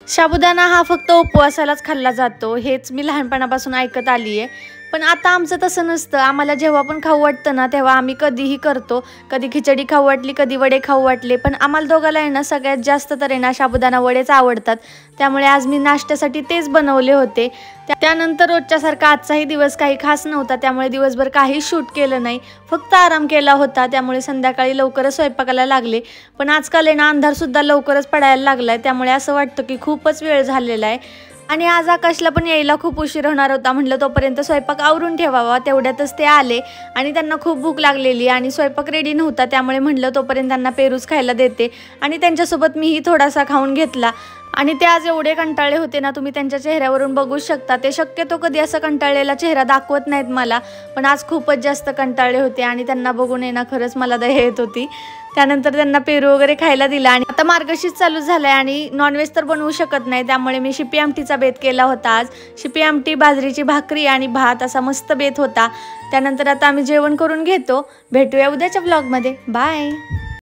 साबुदाणा हा फक्त उपवासालाच खाल्ला जातो, हेच मी लहानपणापासून ऐकत आली आहे। पण आता आमचं तसं नसतं। आम्हाला जेव्हा पण खाऊ वाटतं ना तेव्हा आम्ही कधीही करतो। कधी खिचडी खाऊ वाटली, कधी वडे खाऊ वाटले, पण आम्हाला दोघांना आहे ना सगळ्यात जास्त तर आहे ना साबुदाणा वडेच आवडतात। त्यामुळे आज मी नाश्त्यासाठी तेच बनवले होते। त्यानंतर रोजच्यासारखा आजचाही दिवस काही खास नव्हता, त्यामुळे दिवसभर काही शूट केलं नाही, फक्त आराम केला होता। त्यामुळे संध्याकाळी लवकरच स्वयंपाकाला लागले। पण आजकाल आहे ना अंधार सुद्धा लवकरच पडायला लागलाय, त्यामुळे असं वाटतं की खूपच वेळ झालेला आहे। आणि आज आकाशला पण यायला खूप उशीर होणार होता। म्हटलं तोपर्यंत स्वयंपाक आवरून ठेवावा, तेवढ्यातच ते आले आणि त्यांना खूप भूक लागलेली आणि स्वयंपाक रेडी नव्हता, त्यामुळे म्हटलं तोपर्यंत त्यांना पेरूच खायला देते आणि त्यांच्यासोबत मीही थोडासा खाऊन घेतला। आणि ते आज एवढे कंटाळले होते ना, तुम्ही त्यांच्या चेहऱ्यावरून बघू शकता। ते शक्यतो कधी असं कंटाळलेला चेहरा दाखवत नाहीत मला, पण आज खूपच जास्त कंटाळले होते आणि त्यांना बघून आहे ना खरंच मला दया येत होती। त्यानंतर त्यांना पेरू वगैरे खायला दिला आणि आता मार्गशीर्ष चालू झालाय आणि नॉनव्हेज तर बनवू शकत नाही, त्यामुळे मी शिपी आमटीचा बेत केला होता। आज शिपी आमटी, बाजरीची भाकरी आणि भात असा मस्त बेत होता। त्यानंतर आता आम्ही जेवण करून घेतो। भेटूया उद्याच्या ब्लॉगमध्ये। बाय।